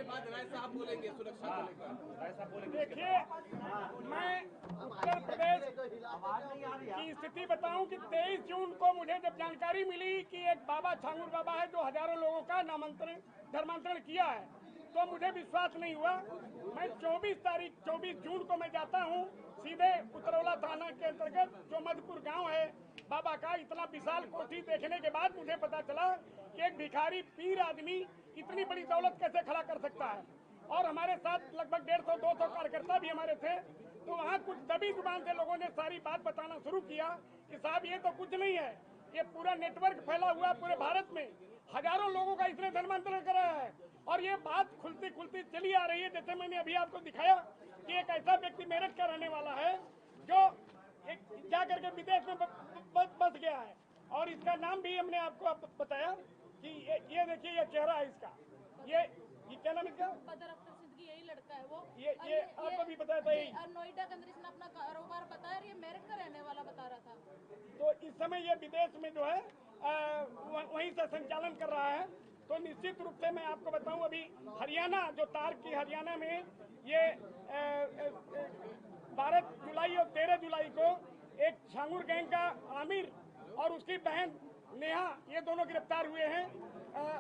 बाद राय साहब बोलेंगे सुरक्षा को लेकर। राय साहब बोलेंगे। देखिए, मैं उत्तर प्रदेश की स्थिति बताऊं कि 23 जून को मुझे जब जानकारी मिली कि एक बाबा छांगुर बाबा है जो हजारों लोगों का धर्मांतरण किया है, तो मुझे विश्वास नहीं हुआ। मैं 24 जून को मैं जाता हूं सीधे उतरौला थाना के अंतर्गत जो मधुपुर गांव है बाबा का। इतना विशाल कोठी देखने के बाद मुझे पता चला कि एक भिखारी पीर आदमी इतनी बड़ी दौलत कैसे खड़ा कर सकता है। और हमारे साथ लगभग 150-200 कार्यकर्ता भी हमारे थे। तो वहाँ कुछ दबी जुबान से लोगों ने सारी बात बताना शुरू किया कि साहब ये तो कुछ नहीं है, ये पूरा नेटवर्क फैला हुआ है पूरे भारत में, हजारों लोगों का इसने धर्मांतरण कराया है। और ये बात खुलती खुलती चली आ रही है। जैसे मैंने अभी आपको दिखाया कि एक ऐसा व्यक्ति मेरठ का रहने वाला है जो जा करके विदेश में बस गया है, और इसका नाम भी हमने आपको बताया कि ये देखिए, ये चेहरा है इसका, ये क्या नाम इसका? बदर अख्तर सिद्दीकी, यही लड़का है वो। ये आपको भी बताया था। और नोएडा के अंदर इसने अपना कारोबार बताया और ये मेरठ का रहने वाला बता रहा था। तो इस समय ये विदेश में जो है वहीं से संचालन कर रहा है। तो निश्चित रूप से मैं आपको बताऊं, अभी हरियाणा जो तार की हरियाणा में ये 12 जुलाई और 13 जुलाई को एक छांगुर गैंग का आमिर और उसकी बहन नेहा, ये दोनों गिरफ्तार हुए हैं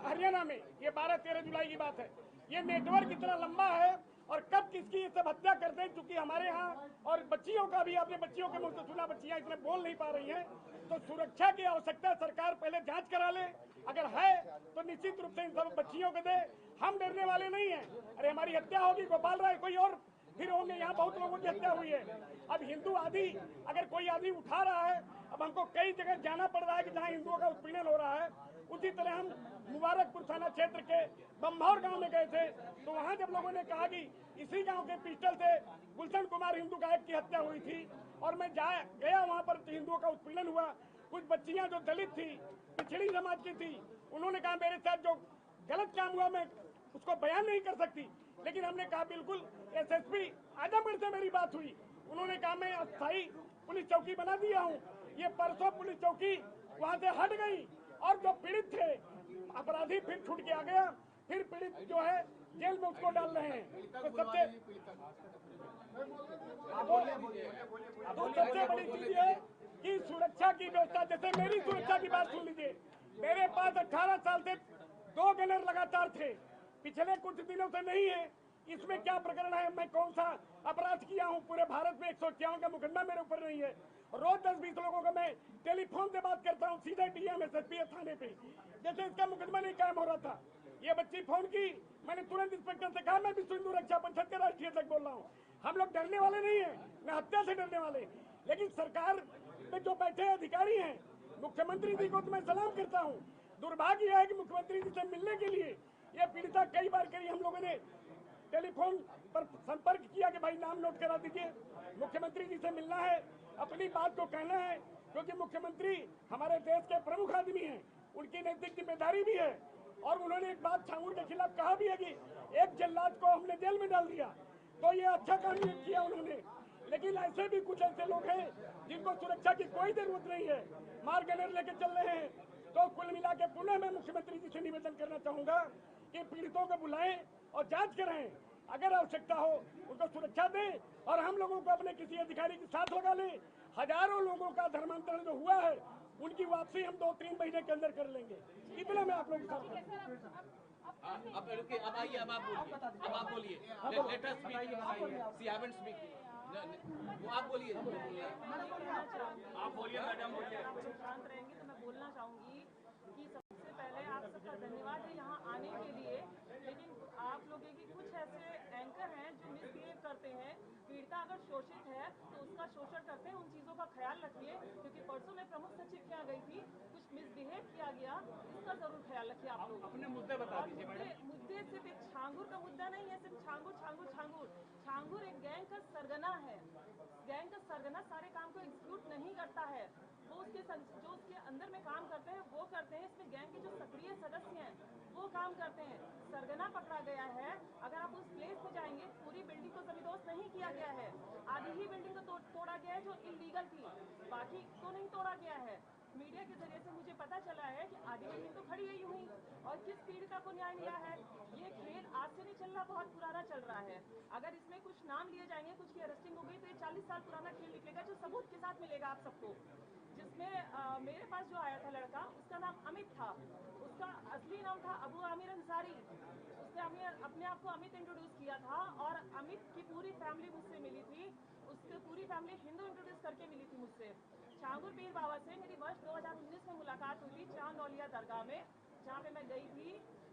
हरियाणा में। ये 12-13 जुलाई की बात है। ये नेटवर्क इतना लंबा है और कब किसकी ये सब हत्या कर दें, चूंकि हमारे यहाँ और बच्चियों का भी आपने बच्चियों के मुंह से सुना, बच्चियां इसमें बोल नहीं पा रही हैं। तो सुरक्षा की आवश्यकता, सरकार पहले जांच करा ले, अगर है तो निश्चित रूप से इन सब बच्चियों को दे। हम डरने वाले नहीं हैं। अरे हमारी हत्या होगी, गोपाल राय कोई और फिर होंगे, यहाँ बहुत लोगों की हत्या हुई है। अब हिंदू आदि अगर कोई आदमी उठा रहा है, अब हमको कई जगह जाना पड़ रहा है कि जहाँ हिंदुओं का उत्पीड़न हो रहा है। उसी तरह हम मुबारकपुर थाना क्षेत्र के बम्भौर गांव में गए थे, तो वहां जब लोगों ने कहा कि इसी गांव के पिस्टल से गुलशन कुमार हिंदू गायक की हत्या हुई थी, और मैं गया वहां पर, हिंदुओं का उत्पीड़न हुआ। कुछ बच्चियां जो दलित थी, पिछड़ी समाज की थी, उन्होंने कहा मेरे साथ जो गलत काम हुआ मैं उसको बयान नहीं कर सकती। लेकिन हमने कहा बिल्कुल, एसएसपी आजमगढ़ से मेरी बात हुई, उन्होंने कहा मैं अस्थायी पुलिस चौकी बना दिया हूँ। ये परसों पुलिस चौकी वहाँ से हट गई और जो पीड़ित थे अपराधी फिर छूट के आ गया, फिर पीड़ित जो है जेल में उसको डाल रहे हैं। तो सबसे बड़ी चीज है कि सुरक्षा की व्यवस्था। जैसे मेरी सुरक्षा की बात सुन लीजिए, मेरे पास 18 साल से 2 गनर लगातार थे, पिछले कुछ दिनों से नहीं है। इसमें क्या प्रकरण है, मैं कौन सा अपराध किया हूँ? पूरे भारत में 151 का मुकदमा मेरे ऊपर नहीं है। रोज 10-20 लोगों का मैं टेलीफोन से बात करता हूँ, सीधे डीएम एसएसपी थाने पे। जैसे इसका मुकदमा नहीं कायम हो रहा था, ये बच्ची फोन की, मैंने तुरंत इंस्पेक्टर से कहा मैं विश्व हिंदू रक्षा परिषद के राष्ट्रीय अध्यक्ष बोल रहा हूँ। हम लोग डरने वाले नहीं है, न हत्या से डरने वाले। लेकिन सरकार में जो बैठे अधिकारी हैं, मुख्यमंत्री जी को तो मैं सलाम करता हूँ। दुर्भाग्य है कि मुख्यमंत्री जी से मिलने के लिए ये पीड़िता कई बार करी, हम लोगों ने टेलीफोन पर संपर्क किया कि भाई नाम नोट करा दीजिए, मुख्यमंत्री जी से मिलना है, अपनी बात को कहना है, क्योंकि मुख्यमंत्री हमारे देश के प्रमुख आदमी हैं, उनकी नैतिक जिम्मेदारी भी है। और उन्होंने एक बात छांगुर के खिलाफ कहा भी है कि एक जल्लाद को हमने जेल में डाल दिया, तो ये अच्छा काम किया उन्होंने। लेकिन ऐसे भी कुछ ऐसे लोग हैं जिनको सुरक्षा की कोई जरूरत नहीं है, मार गनर लेके चल रहे हैं। तो कुल मिला के पुनः मैं मुख्यमंत्री जी से निवेदन करना चाहूंगा कि पीड़ितों को बुलाएं और जांच कराएं, अगर आवश्यकता हो उनको सुरक्षा दें, और हम लोगों को अपने किसी अधिकारी के साथ लगा लें। हजारों लोगों का धर्मांतरण जो हुआ है उनकी वापसी हम 2-3 महीने के अंदर कर लेंगे। इतना मैं आप लोगों के साथ। अब रुकिए, अब आइए, अब आप बोलिए। लेट अस स्पीक, सी हैवंट स्पीक, वो आप बोलिए। आप बोलिए मैडम, बोलिए। शांत रहेंगे तो मैं बोलना चाहूंगी कि सबसे पहले आप सबका धन्यवाद है यहाँ आने के लिए। लेकिन आप लोग की कुछ ऐसे एंकर हैं जो मिसबिहेव करते हैं। पीड़िता अगर शोषित है तो उसका शोषण करते हैं, उन चीज़ों का ख्याल रखिए। क्योंकि परसों मैं प्रमुख सचिव के यहाँ गई थी, कुछ मिसबिहेव किया गया, इसका जरूर ख्याल रखिए आप लोग। अपने मुद्दे बता दीजिए मैडम। मुद्दे सिर्फ एक छांगुर का मुद्दा नहीं है, सिर्फ छांगुर छांगुर छांगुर छांगुर एक गैंग का सरगना है। गैंग का सरगना सारे काम को एग्जीक्यूट नहीं करता है, वो जो उसके अंदर में काम करते हैं वो करते हैं। इसमें गैंग के जो सक्रिय सदस्य हैं वो काम करते हैं। सरगना पकड़ा गया है। अगर आप उस प्लेस में जाएंगे, पूरी बिल्डिंग को जमींदोज नहीं किया गया है, आधी ही बिल्डिंग को तोड़ा गया है जो इलीगल थी, बाकी तो नहीं तोड़ा गया है। मीडिया के जरिए से मुझे पता चला है कि आधी मीटिंग तो खड़ी है यूं ही, और किस पीड़िता को न्याय मिला है। ये खेल आज से नहीं चल रहा, बहुत पुराना चल रहा है। अगर इसमें कुछ नाम लिए जाएंगे, कुछ की अरेस्टिंग हो गई, तो ये 40 साल पुराना खेल निकलेगा, जो सबूत के साथ मिलेगा आप सबको। जिसमें मेरे पास जो आया था लड़का, उसका नाम अमित था, उसका असली नाम था अबू आमिर अंसारी। उसने अपने आप को अमित इंट्रोड्यूस किया था, और अमित की पूरी फैमिली मुझसे मिली थी, उसकी पूरी फैमिली हिंदू इंट्रोड्यूस करके मिली थी मुझसे। छांगुर पीर बाबा से मेरी वर्ष 2019 में मुलाकात हुई थी चांद औलिया दरगाह में, जहाँ पे मैं गई थी।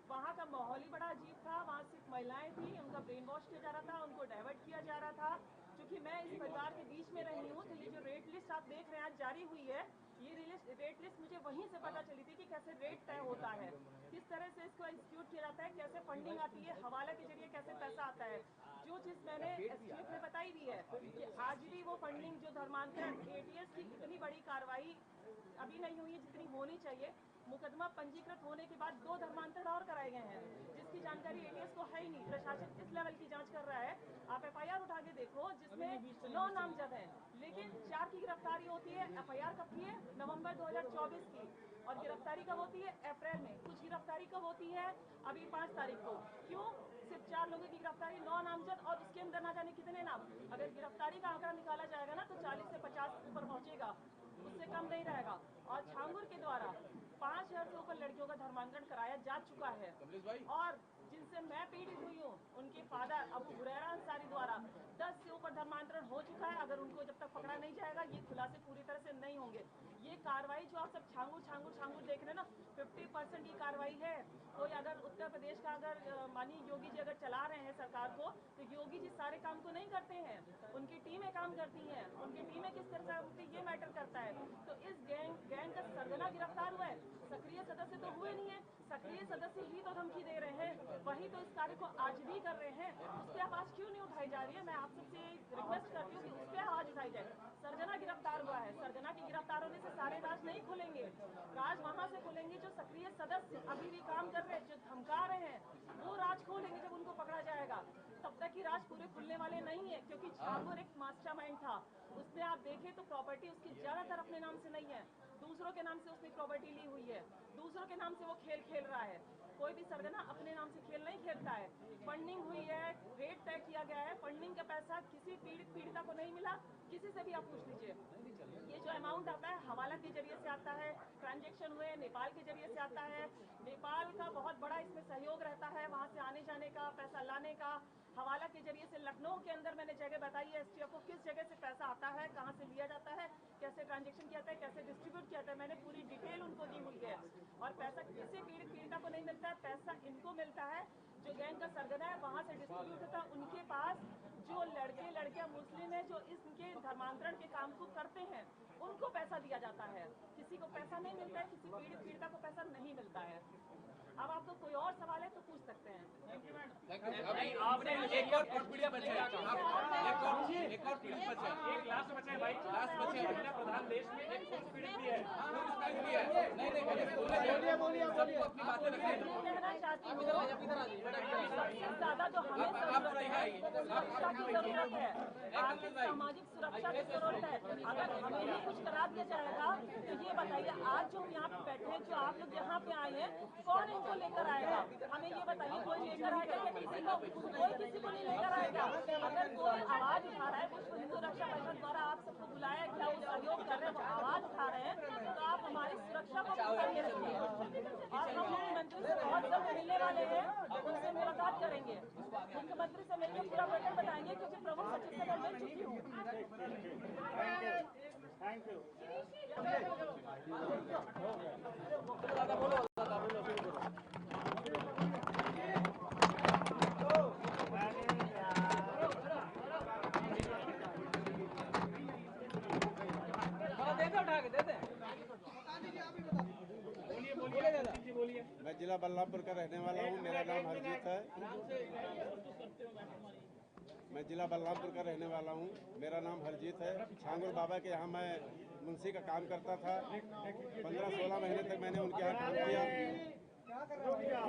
वहाँ का माहौल ही बड़ा अजीब था। वहाँ सिर्फ महिलाएं थी, उनका ब्रेन वॉश किया जा रहा था, उनको डाइवर्ट किया जा रहा था। क्योंकि मैं इस परिवार के बीच में रही हूँ, तो ये जो रेट लिस्ट आप देख रहे हैं आज जारी हुई है, ये रेट लिस्ट मुझे वहीं से पता चली थी कि कैसे रेट तय होता है, किस तरह से इसको एग्जीक्यूट किया जाता है, कैसे फंडिंग आती है, हवाला के जरिए कैसे पैसा आता है। जो चीज़ मैंने एसटीएफ में बताई भी है कि आज भी वो फंडिंग जो धर्मांतरण एटीएस की इतनी बड़ी कार्रवाई अभी नहीं हुई है जितनी होनी चाहिए। मुकदमा पंजीकृत होने के बाद 2 धर्मांतरण और कराए गए हैं, जिसकी जानकारी एटीएस को है ही नहीं। प्रशासन इस लेवल की जांच कर रहा है। आप एफआईआर उठा के देखो, जिसमें 9 नामजद हैं, लेकिन 4 की गिरफ्तारी होती है। एफआईआर कब की है? नवंबर 2024 की। और गिरफ्तारी कब होती है? अप्रैल में। कुछ गिरफ्तारी कब होती है? अभी 5 तारीख को। क्यों सिर्फ 4 लोगों की गिरफ्तारी, 9 नामजद, और उसके अंदर ना जाने कितने नाम। अगर गिरफ्तारी का आंकड़ा निकाला जाएगा ना, तो 40 से 50 ऊपर पहुंचेगा, उससे कम नहीं रहेगा। और छांगुर के द्वारा 5000 से ऊपर लड़कियों का धर्मांतरण कराया जा चुका है। और जिनसे मैं पीड़ित हुई हूँ, उनके फादर अबू हुरैरा अंसारी द्वारा 10 से ऊपर धर्मांतरण हो चुका है। अगर उनको जब तक पकड़ा नहीं जाएगा, ये खुलासे पूरी तरह से नहीं होंगे। ये कार्रवाई जो आप सब छांगुर छांगुर छांगुर देख रहे हैं ना, 50% की कार्रवाई है। कोई अगर उत्तर प्रदेश का अगर माननीय योगी जी अगर चला रहे हैं सरकार को, तो योगी जी सारे काम को नहीं करते हैं, उनकी टीमें काम करती हैं। उनकी टीमें किस तरह से होती है, ये मैटर करता है। तो इस गैंग का सरगना गिरफ्तार हुआ है, सक्रिय सदस्य तो हुए नहीं है। सक्रिय सदस्य ही तो धमकी दे रहे हैं, वही तो इस कार्य को आज भी कर रहे हैं। उस पर आवाज क्यों नहीं उठाई जा रही है? मैं आप सबसे रिक्वेस्ट करती हूँ कि उस पर आवाज उठाई जाए। सरगना गिरफ्तार हुआ है, सरगना की गिरफ्तार होने से सारे राज नहीं खुलेंगे। राज वहां से खुलेंगे जो सक्रिय सदस्य अभी भी काम कर रहे हैं, जो धमका रहे हैं, वो राज खोलेंगे जब उनको पकड़ा जाएगा। तब तक की राज पूरे खुलने वाले नहीं है, क्योंकि छांगुर एक मास्टरमाइंड था। उसने आप देखें तो प्रॉपर्टी उसकी ज्यादातर अपने नाम से नहीं है, दूसरों के नाम से उसने प्रॉपर्टी ली हुई है, दूसरों के नाम से वो खेल खेल रहा है। कोई भी सरगना अपने नाम से खेल नहीं खेलता है। फंडिंग हुई है, रेट तय किया गया है, फंडिंग का पैसा किसी पीड़िता को नहीं मिला। किसी से भी आप पूछ लीजिए, ये जो अमाउंट आता है हवाला के जरिए से आता है, ट्रांजैक्शन हुए नेपाल के जरिए से आता है। नेपाल का बहुत बड़ा इसमें सहयोग रहता है, वहां से आने जाने का, पैसा लाने का। हवाला के जरिए से लखनऊ के अंदर मैंने जगह बताई है एसटीएफ को, किस जगह से पैसा आता है, कहाँ से लिया जाता है, कैसे ट्रांजैक्शन किया जाता है, कैसे डिस्ट्रीब्यूट किया जाता है। मैंने पूरी डिटेल उनको दी हुई है। और पैसा किसी पीड़िता को नहीं मिलता है, पैसा इनको मिलता है। जो गैंग का सरगना है वहां से डिस्ट्रीब्यूट होता है उनके पास। जो लड़के लड़कियां मुस्लिम है, जो इनके धर्मांतरण के काम को करते हैं, उनको पैसा दिया जाता है। किसी को पैसा नहीं मिलता है, किसी पीड़िता को पैसा नहीं मिलता है। अब आपको कोई और सवाल है तो पूछ सकते हैं। अभी आपने एक और पीड़ित बचे हैं, एक और पीड़ित बचे हैं, एक लास्ट बचा है भाई, लास्ट बचे हैं। महिला प्रधान देश में एक पुरुष पीड़ित भी है। नहीं बोलिए सबको अपनी बातें रखिए। कहना चाहती हूँ सबसे ज्यादा जो हमें जरूरत है, आर्थिक सामाजिक सुरक्षा की जरूरत है। अगर हमें ही कुछ करा दिया जाएगा तो ये बताइए, आज जो हम यहाँ पे बैठे हैं, जो आप लोग यहाँ पे आए हैं, कौन इनको लेकर आएगा? हमें ये बताइए, कोई लेकर आएगा या किसी को? कोई किसी को नहीं लेकर आएगा। अगर कोई आवाज उठा रहा है, विश्व हिंदू रक्षा परिषद द्वारा आप सबको बुलाया गया, वो सहयोग कर रहे हैं, वो आवाज उठा रहे हैं, तो आप हमारी सुरक्षा को करके रखिए। और हम मुख्यमंत्री से बहुत जल्द मिलने वाले हैं, उनसे मुलाकात करेंगे। मुख्यमंत्री से मिलकर पूरा पैटर्न बताएंगे, क्योंकि प्रमुख सचिव से मैं मिल चुकी हूँ। Thank you. मैं जिला बल्लभपुर का रहने वाला हूँ। मेरा नाम हरजीत है। मैं जिला बल्लभपुर का रहने वाला हूँ। मेरा नाम हरजीत है। छांगुर बाबा के यहाँ मैं मुंशी का काम करता था। 15-16 महीने तक मैंने उनके यहाँ काम किया।